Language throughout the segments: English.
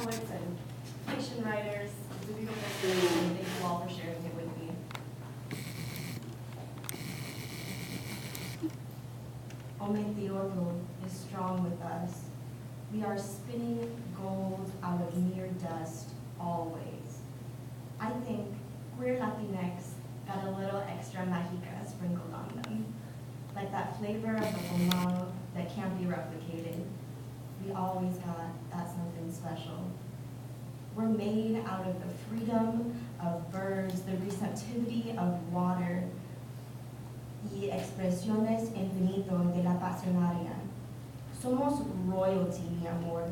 poets and fiction writers. It's a beautiful experience, and thank you all for sharing it with me. Ometeotl is strong with us. We are spinning gold out of mere dust, always. I think queer Latinx got a little extra mágica sprinkled on them, like that flavor of the pomalo that can't be replicated. We always got that something special. We're made out of the freedom of birds, the receptivity of water, y expresiones infinito de la pasionaria. Somos royalty, mi amor.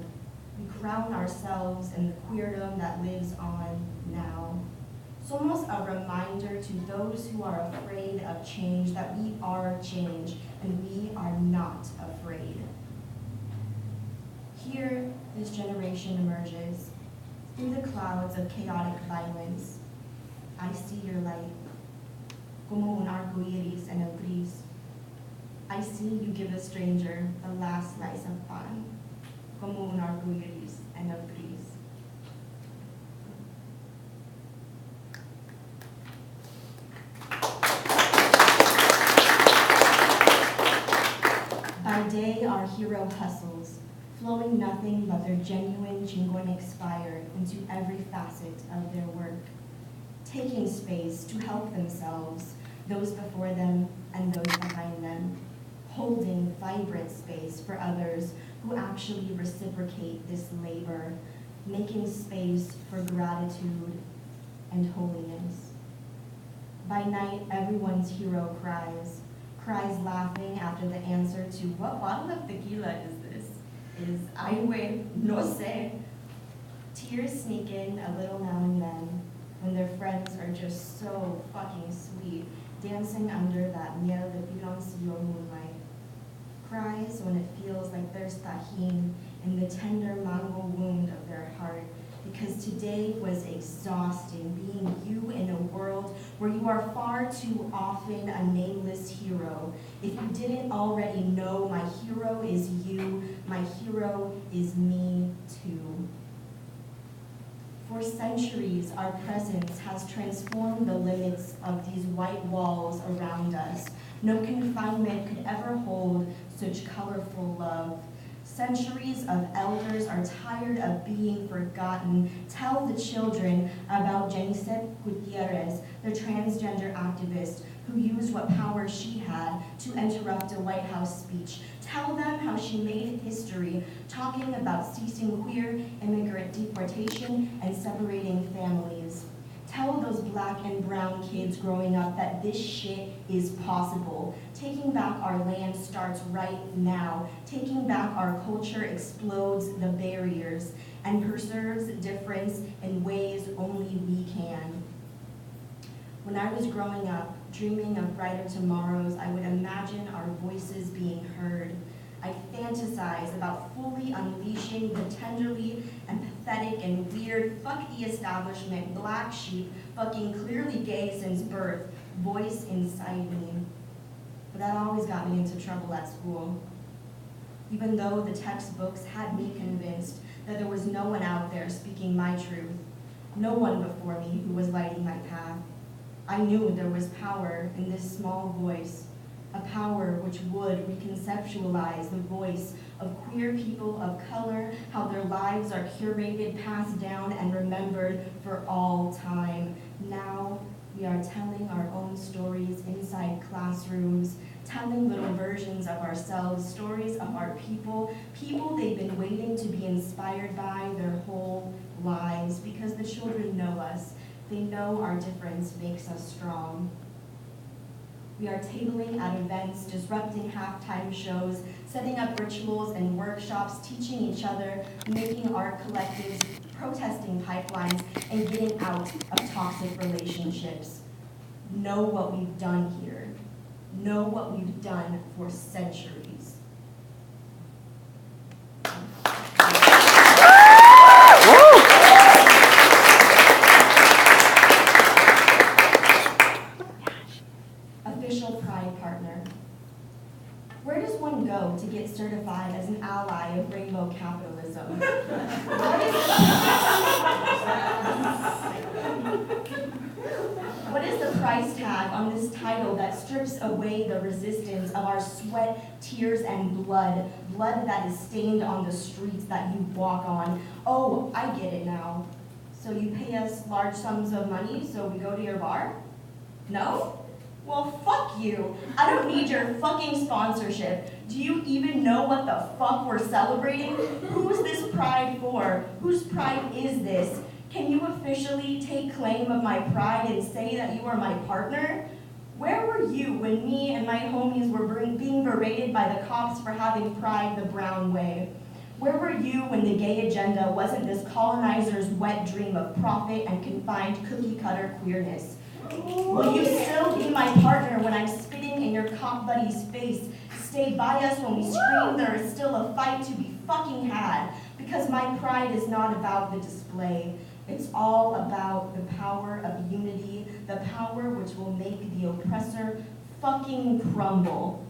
We crown ourselves in the queerdom that lives on now. Somos a reminder to those who are afraid of change that we are change and we are not afraid. Here, this generation emerges. Through the clouds of chaotic violence, I see your light. Como un arco iris en el gris. I see you give a stranger the last slice of pan. Como un arco iris en el gris. By day, our hero hustles, flowing nothing but their genuine chingonic fire into every facet of their work, taking space to help themselves, those before them and those behind them, holding vibrant space for others who actually reciprocate this labor, making space for gratitude and holiness. By night, everyone's hero cries laughing after the answer to what bottle of tequila is this? Is ay güey, no sé. Tears sneak in a little now and then when their friends are just so fucking sweet, dancing under that miel de piloncillo moonlight. Cries when it feels like there's tajin in the tender mango wound of their heart, because today was exhausting, being you in a world where you are far too often a nameless hero. If you didn't already know, my hero is you, my hero is me too. For centuries, our presence has transformed the limits of these white walls around us. No confinement could ever hold such colorful love. Centuries of elders are tired of being forgotten. Tell the children about Jenicet Gutierrez, the transgender activist who used what power she had to interrupt a White House speech. Tell them how she made history talking about ceasing queer immigrant deportation and separating families. Tell those black and brown kids growing up that this shit is possible. Taking back our land starts right now. Taking back our culture explodes the barriers and preserves difference in ways only we can. When I was growing up, dreaming of brighter tomorrows, I would imagine our voices being heard. I fantasize about fully unleashing the tenderly empathetic and weird, fuck the establishment, black sheep, fucking clearly gay since birth, voice inside me. But that always got me into trouble at school. Even though the textbooks had me convinced that there was no one out there speaking my truth, no one before me who was lighting my path. I knew there was power in this small voice, a power which would reconceptualize the voice of queer people of color, how their lives are curated, passed down, and remembered for all time. Now we are telling our own stories inside classrooms, telling little versions of ourselves, stories of our people they've been waiting to be inspired by their whole lives, because the children know us. They know our difference makes us strong. We are tabling at events, disrupting halftime shows, setting up rituals and workshops, teaching each other, making art collectives, protesting pipelines, and getting out of toxic relationships. Know what we've done here. Know what we've done for centuries. Official Pride Partner. Where does one go to get certified as an ally of rainbow capitalism? title that strips away the resistance of our sweat, tears, and blood that is stained on the streets that you walk on. Oh, I get it now. So you pay us large sums of money so we go to your bar? No? Well, fuck you. I don't need your fucking sponsorship. Do you even know what the fuck we're celebrating? Who's this pride for? Whose pride is this? Can you officially take claim of my pride and say that you are my partner? Where were you when me and my homies were being berated by the cops for having pride the brown way? Where were you when the gay agenda wasn't this colonizer's wet dream of profit and confined cookie-cutter queerness? Will you still be my partner when I'm spitting in your cop buddy's face? Stay by us when we scream there is still a fight to be fucking had, because my pride is not about the display. It's all about the power of unity, the power which will make the oppressor fucking crumble.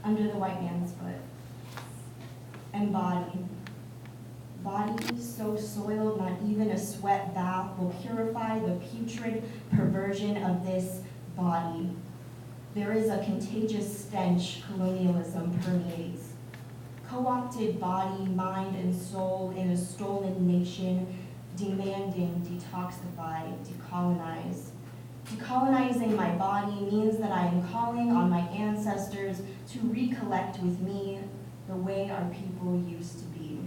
Under the white man's foot. And body so soiled not even a sweat bath will purify the putrid perversion of this body. There is a contagious stench colonialism permeates. Co-opted body, mind, and soul in a stolen nation, demanding detoxify, decolonize. Decolonizing my body means that I am calling on my ancestors to recollect with me the way our people used to be.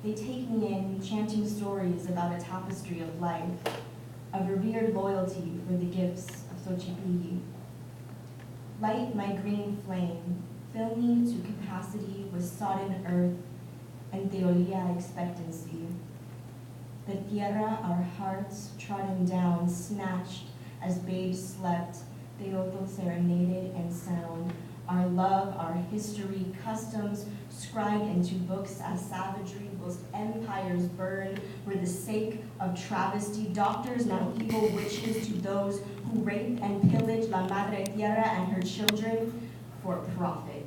They take me in, chanting stories about a tapestry of life, a revered loyalty for the gifts of Xochipilli. Light my green flame, fill me to capacity with sodden earth and Teolia expectancy. The tierra, our hearts trodden down, snatched as babes slept, Teotl serenaded and sound. Our love, our history, customs, scribed into books as savagery, whilst empires burn, for the sake of travesty, doctors now evil witches to those who rape and pillage La Madre Tierra and her children for profit.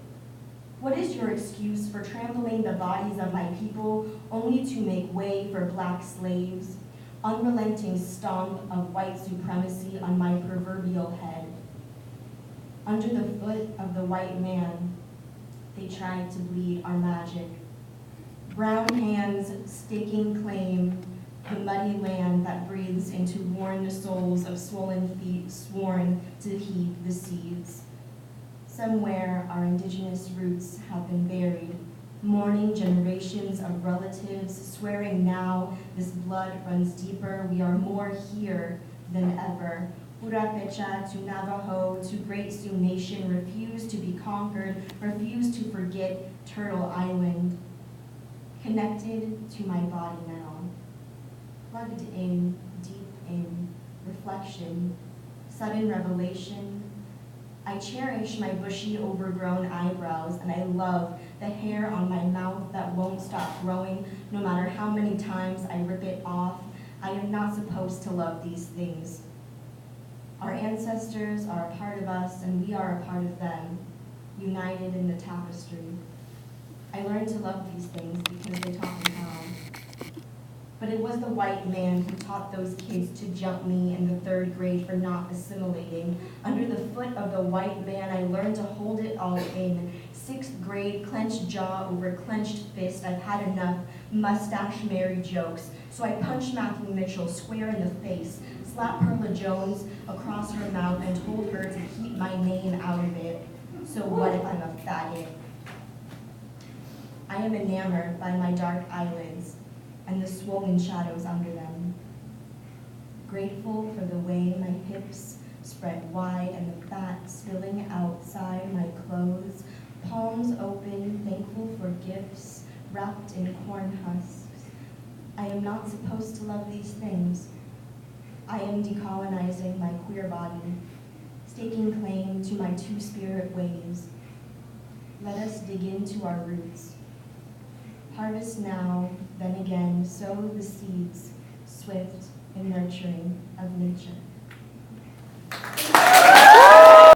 What is your excuse for trampling the bodies of my people only to make way for black slaves? Unrelenting stomp of white supremacy on my proverbial head. Under the foot of the white man, they tried to bleed our magic. Brown hands staking claim, the muddy land that breathes into worn souls of swollen feet sworn to heap the seeds. Somewhere our indigenous roots have been buried, mourning generations of relatives, swearing now this blood runs deeper, we are more here than ever. Purépecha to Navajo, to Great Sioux Nation, refuse to be conquered, refuse to forget Turtle Island. Connected to my body now, plugged in, deep in, reflection, sudden revelation. I cherish my bushy, overgrown eyebrows, and I love the hair on my mouth that won't stop growing no matter how many times I rip it off. I am not supposed to love these things. Our ancestors are a part of us, and we are a part of them, united in the tapestry. I learned to love these things because they taught me how. But it was the white man who taught those kids to jump me in the 3rd grade for not assimilating. Under the foot of the white man, I learned to hold it all in. 6th grade, clenched jaw over clenched fist. I've had enough mustache Mary jokes. So I punched Matthew Mitchell square in the face, slapped Perla Jones across her mouth, and told her to keep my name out of it. So what if I'm a faggot? I am enamored by my dark eyelids and the swollen shadows under them. Grateful for the way my hips spread wide and the fat spilling outside my clothes, palms open, thankful for gifts wrapped in corn husks. I am not supposed to love these things. I am decolonizing my queer body, staking claim to my two-spirit ways. Let us dig into our roots. Harvest now, then again, sow the seeds, swift and nurturing of nature.